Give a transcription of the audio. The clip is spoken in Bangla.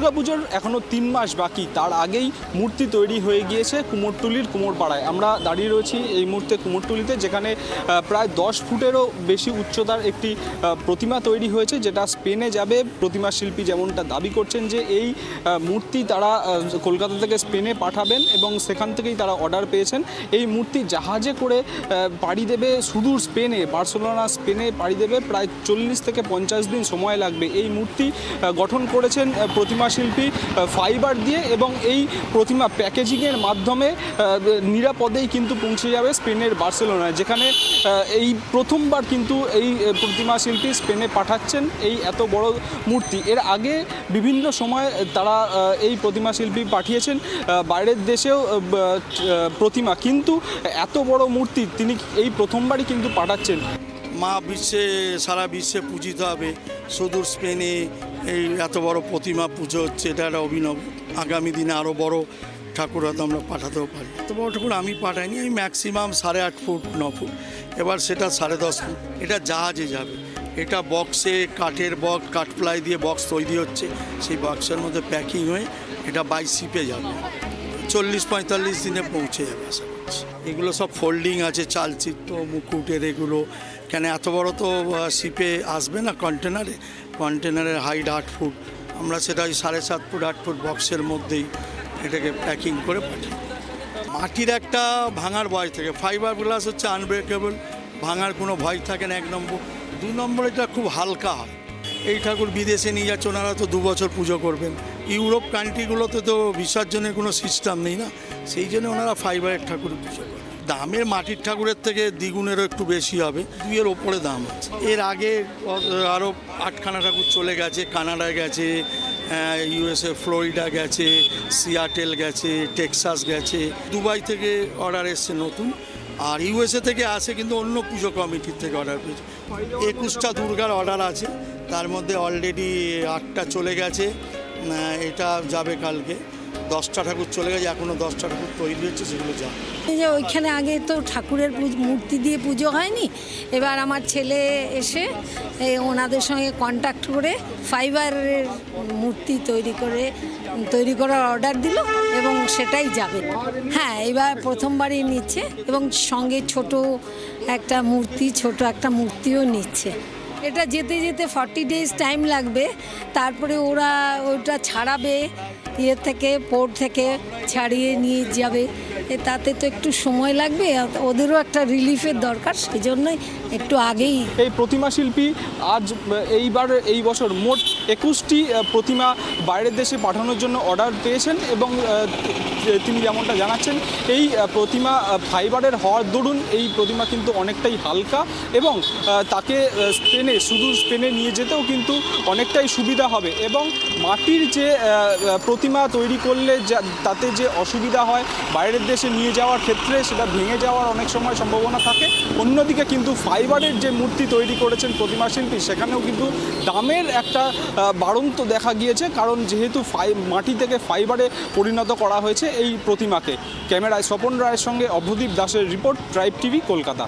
দুর্গাপুজোর এখনও 3 মাস বাকি, তার আগেই মূর্তি তৈরি হয়ে গিয়েছে কুমোরটুলির কুমোরপাড়ায়। আমরা দাঁড়িয়ে রয়েছি এই মুহূর্তে কুমোরটুলিতে, যেখানে প্রায় 10 ফুটেরও বেশি উচ্চতার একটি প্রতিমা তৈরি হয়েছে, যেটা স্পেনে যাবে। প্রতিমা শিল্পী যেমনটা দাবি করছেন যে এই মূর্তি তারা কলকাতা থেকে স্পেনে পাঠাবেন এবং সেখান থেকেই তারা অর্ডার পেয়েছেন। এই মূর্তি জাহাজে করে পাড়ি দেবে সুদূর স্পেনে, বার্সেলোনা স্পেনে পাড়ি দেবে। প্রায় 40 থেকে 50 দিন সময় লাগবে। এই মূর্তি গঠন করেছেন প্রতিমা শিল্পী ফাইবার দিয়ে, এবং এই প্রতিমা প্যাকেজিংয়ের মাধ্যমে নিরাপদেই কিন্তু পৌঁছে যাবে স্পেনের বার্সেলোনায়, যেখানে এই প্রথমবার কিন্তু এই প্রতিমা শিল্পী স্পেনে পাঠাচ্ছেন এই এত বড় মূর্তি। এর আগে বিভিন্ন সময় তারা এই প্রতিমা শিল্পী পাঠিয়েছেন বাইরের দেশেও প্রতিমা, কিন্তু এত বড় মূর্তি তিনি এই প্রথমবারই কিন্তু পাঠাচ্ছেন। মা সারা বিশ্বে পূজিত হবে। সুদূর স্পেনে এই এত বড় প্রতিমা পুজো হচ্ছে, এটা একটা অভিনব। আগামী দিনে আরও বড় ঠাকুর হয়তো আমরা পাঠাতেও পারি। এত বড় ঠাকুর আমি পাঠাইনি, আমি ম্যাক্সিমাম 8.5 ফুট 9 ফুট, এবার সেটা 10.5 ফুট। এটা জাহাজে যাবে। এটা বক্সে কাঠের বক্স, কাঠপ্লাই দিয়ে বক্স তৈরি হচ্ছে, সেই বক্সের মধ্যে প্যাকিং হয়ে এটা বাই শিপে যাবে। 40-45 দিনে পৌঁছে যাবে আশা করছি। এগুলো সব ফোল্ডিং আছে, চালচিত্র মুকুটের এগুলো। কেন এত বড় তো শিপে আসবে না, কন্টেনারের হাইট 8 ফুট। আমরা সেটা ওই 7.5 ফুট 8 ফুট বক্সের মধ্যেই এটাকে প্যাকিং করে পাঠাই। মাটির একটা ভাঙার ভয় থাকে, ফাইবার গ্লাস হচ্ছে আনব্রেকেবল, ভাঙার কোনো ভয় থাকে না, 1 নম্বর। 2 নম্বর এটা খুব হালকা হয়। এই ঠাকুর বিদেশে নিয়ে যাচ্ছে, ওনারা তো 2 বছর পুজো করবেন। ইউরোপ কান্ট্রিগুলোতে তো বিসর্জনের কোনো সিস্টেম নেই না, সেই জন্য ওনারা ফাইবারের ঠাকুর পুজো করেন। দামের মাটির ঠাকুরের থেকে দ্বিগুণেরও একটু বেশি হবে, 2-এর ওপরে দাম আছে। এর আগে আরও 8খানা ঠাকুর চলে গেছে, কানাডা গেছে, USA ফ্লোরিডা গেছে, সিয়াটেল গেছে, টেক্সাস গেছে, দুবাই থেকে অর্ডার এসছে নতুন। আর USA থেকে আসে, কিন্তু অন্য পুজো কমিটির থেকে অর্ডার পেয়েছে। 21টা দুর্গার অর্ডার আছে, তার মধ্যে অলরেডি 8টা চলে গেছে, এটা যাবে কালকে। 10টা ঠাকুর চলে গেছে, এখনও 10টা ঠাকুর তৈরি হচ্ছে, সেগুলো যাবে। এই যে ওইখানে আগে তো ঠাকুরের মূর্তি দিয়ে পুজো হয়নি, এবার আমার ছেলে এসে ওনাদের সঙ্গে কন্ট্যাক্ট করে ফাইবারের মূর্তি তৈরি করার অর্ডার দিল এবং সেটাই যাবে। হ্যাঁ, এবার প্রথমবারই নিচ্ছে এবং সঙ্গে ছোট একটা মূর্তিও নিচ্ছে। এটা যেতে যেতে 40 ডেজ টাইম লাগবে, তারপরে ওরা ওটা ছাড়াবে, পোর্ট থেকে ছাড়িয়ে নিয়ে যাবে। তাতে তো একটু সময় লাগবে, ওদেরও একটা রিলিফের দরকার, সেই জন্যই একটু আগেই। এই প্রতিমা শিল্পী এই বছর মোট 21টি প্রতিমা বাইরের দেশে পাঠানোর জন্য অর্ডার পেয়েছেন, এবং তিনি যেমনটা জানাচ্ছেন এই প্রতিমা ফাইবারের হওয়ার দরুন এই প্রতিমা কিন্তু অনেকটাই হালকা, এবং তাকে সুদূর স্পেনে নিয়ে যেতেও কিন্তু অনেকটাই সুবিধা হবে। এবং মাটির যে প্রতিমা তৈরি করলে তাতে যে অসুবিধা হয় বাইরের দেশে নিয়ে যাওয়ার ক্ষেত্রে, সেটা ভেঙে যাওয়ার অনেক সময় সম্ভাবনা থাকে। অন্যদিকে কিন্তু ফাইবারের যে মূর্তি তৈরি করেছেন প্রতিমা শিল্পী, সেখানেও কিন্তু দামের একটা বাড়ন্ত দেখা গিয়েছে, কারণ যেহেতু মাটি থেকে ফাইবারে পরিণত করা হয়েছে এই প্রতিমাকে। ক্যামেরায় স্বপন রায়ের সঙ্গে অভ্যদীপ দাসের রিপোর্ট, ট্রাইব টিভি, কলকাতা।